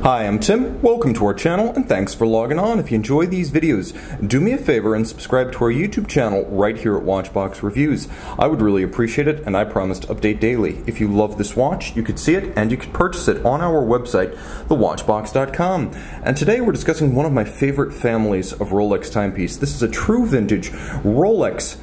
Hi, I'm Tim. Welcome to our channel and thanks for logging on. If you enjoy these videos, do me a favor and subscribe to our YouTube channel right here at Watchbox Reviews. I would really appreciate it, and I promise to update daily. If you love this watch, you could see it and you could purchase it on our website, thewatchbox.com. And today we're discussing one of my favorite families of Rolex timepiece. This is a true vintage Rolex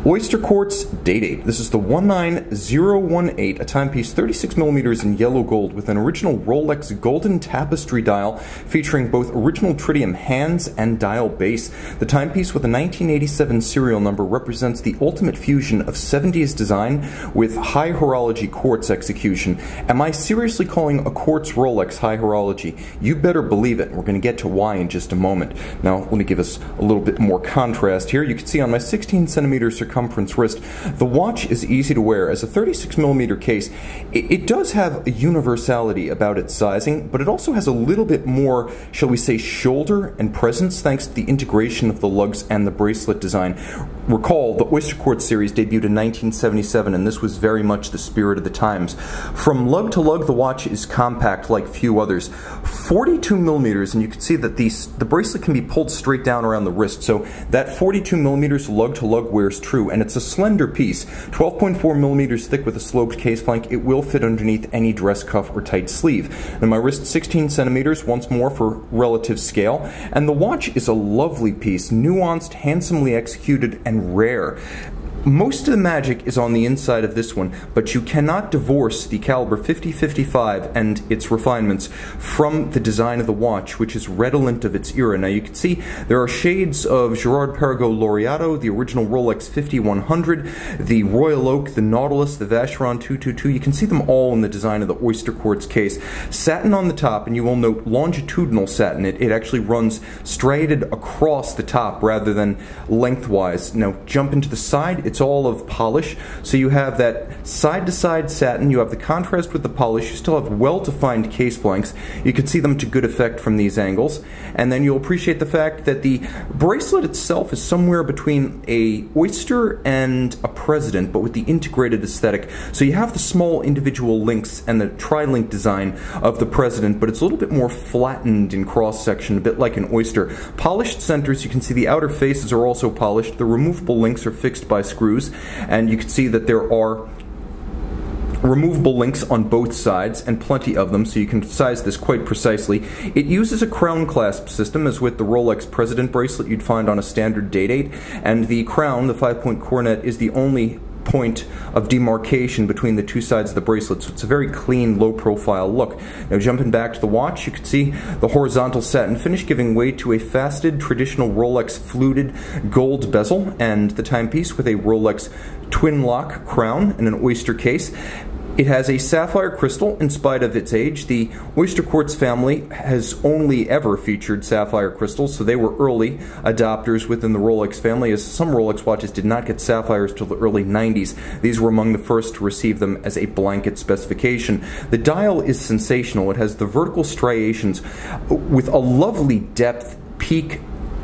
Oysterquartz Day-Date. This is the 19018, a timepiece 36mm in yellow gold with an original Rolex golden tapestry dial featuring both original tritium hands and dial base. The timepiece with a 1987 serial number represents the ultimate fusion of 70s design with high horology quartz execution. Am I seriously calling a quartz Rolex high horology? You better believe it. We're going to get to why in just a moment. Now, let me give us a little bit more contrast here. You can see on my 16cm circumference wrist, the watch is easy to wear. As a 36mm case, it does have a universality about its sizing, but it also has a little bit more, shall we say, shoulder and presence thanks to the integration of the lugs and the bracelet design. Recall, the Oysterquartz series debuted in 1977, and this was very much the spirit of the times. From lug to lug, the watch is compact like few others. 42mm, and you can see that the bracelet can be pulled straight down around the wrist, so that 42mm lug to lug wears true, and it's a slender piece, 12.4mm thick with a sloped case flank. It will fit underneath any dress cuff or tight sleeve. And my wrist, 16cm, once more for relative scale, and the watch is a lovely piece, nuanced, handsomely executed, and rare. Most of the magic is on the inside of this one, but you cannot divorce the caliber 50-55 and its refinements from the design of the watch, which is redolent of its era. Now you can see there are shades of Girard-Perregaux Laureato, the original Rolex 5100, the Royal Oak, the Nautilus, the Vacheron 222. You can see them all in the design of the Oysterquartz case. Satin on the top, and you will note longitudinal satin. It actually runs striated across the top rather than lengthwise. Now jump into the side. It's all of polish, so you have that side-to-side satin, you have the contrast with the polish, you still have well-defined case flanks. You can see them to good effect from these angles, and then you'll appreciate the fact that the bracelet itself is somewhere between a Oyster and a President, but with the integrated aesthetic. So you have the small individual links and the tri-link design of the President, but it's a little bit more flattened in cross-section, a bit like an Oyster. Polished centers, you can see the outer faces are also polished, the removable links are fixed by screws, and you can see that there are removable links on both sides, and plenty of them, so you can size this quite precisely. It uses a crown clasp system, as with the Rolex President bracelet you'd find on a standard Day-Date, and the crown, the 5-point coronet, is the only point of demarcation between the two sides of the bracelet, so it's a very clean, low-profile look. Now jumping back to the watch, you can see the horizontal satin finish giving way to a faceted, traditional Rolex fluted gold bezel, and the timepiece with a Rolex twin lock crown and an Oyster case. It has a sapphire crystal in spite of its age. The Oysterquartz family has only ever featured sapphire crystals, so they were early adopters within the Rolex family, as some Rolex watches did not get sapphires till the early 90s. These were among the first to receive them as a blanket specification. The dial is sensational. It has the vertical striations with a lovely depth, peak,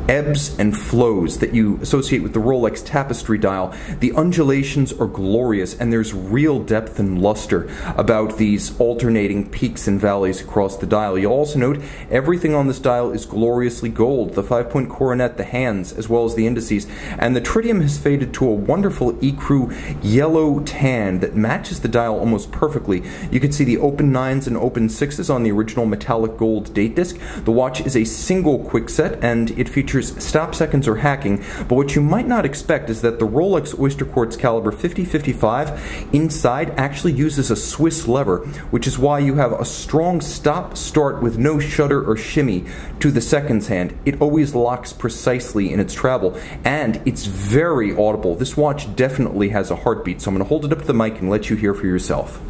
ebbs and flows that you associate with the Rolex Tapestry dial. The undulations are glorious, and there's real depth and luster about these alternating peaks and valleys across the dial. You'll also note everything on this dial is gloriously gold. The 5-point coronet, the hands, as well as the indices, and the tritium has faded to a wonderful ecru yellow tan that matches the dial almost perfectly. You can see the open 9s and open 6s on the original metallic gold date disc. The watch is a single quickset, and it features stop seconds or hacking, but what you might not expect is that the Rolex Oysterquartz caliber 50-55 inside actually uses a Swiss lever, which is why you have a strong stop-start with no shudder or shimmy to the seconds hand. It always locks precisely in its travel, and it's very audible. This watch definitely has a heartbeat, so I'm going to hold it up to the mic and let you hear for yourself.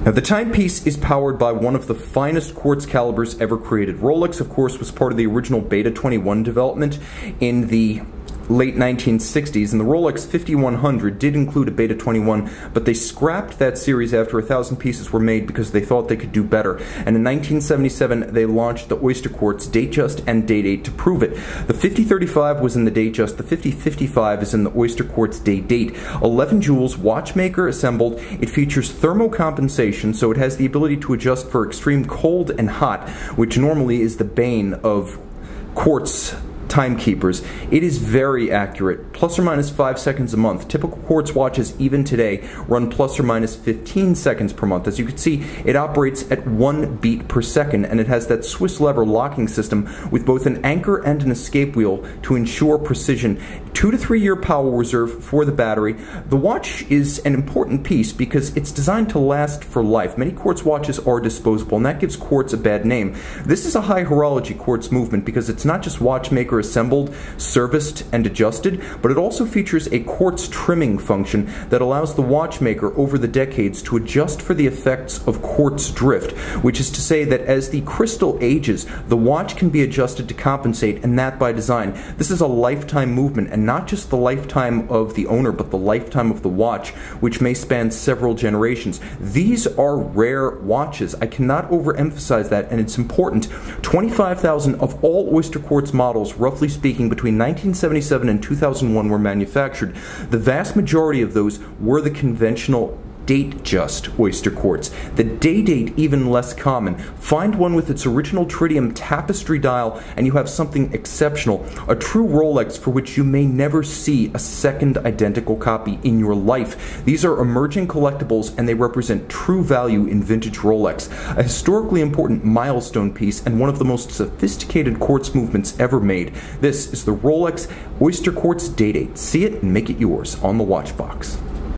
Now, the timepiece is powered by one of the finest quartz calibers ever created. Rolex, of course, was part of the original Beta 21 development in the late 1960s, and the Rolex 5100 did include a Beta 21, but they scrapped that series after 1,000 pieces were made because they thought they could do better. And in 1977, they launched the Oysterquartz Datejust and Day-Date to prove it. The 5035 was in the Datejust, the 5055 is in the Oysterquartz Day-Date. 11 jewels, watchmaker assembled. It features thermocompensation, so it has the ability to adjust for extreme cold and hot, which normally is the bane of quartz timekeepers. It is very accurate, plus or minus 5 seconds a month. Typical quartz watches, even today, run plus or minus 15 seconds per month. As you can see, it operates at 1 beat per second, and it has that Swiss lever locking system with both an anchor and an escape wheel to ensure precision. 2 to 3 year power reserve for the battery. The watch is an important piece because it's designed to last for life. Many quartz watches are disposable, and that gives quartz a bad name. This is a high horology quartz movement because it's not just watchmaker assembled, serviced, and adjusted, but it also features a quartz trimming function that allows the watchmaker over the decades to adjust for the effects of quartz drift, which is to say that as the crystal ages, the watch can be adjusted to compensate, and that by design. This is a lifetime movement, and not just the lifetime of the owner, but the lifetime of the watch, which may span several generations. These are rare watches. I cannot overemphasize that, and it's important. 25,000 of all Oyster Quartz models, roughly speaking, between 1977 and 2001 were manufactured. The vast majority of those were the conventional Datejust Oyster Quartz. The Day-Date, even less common. Find one with its original tritium Tapestry dial and you have something exceptional. A true Rolex for which you may never see a second identical copy in your life. These are emerging collectibles and they represent true value in vintage Rolex. A historically important milestone piece and one of the most sophisticated quartz movements ever made. This is the Rolex Oyster Quartz Day-Date. See it and make it yours on the watch box.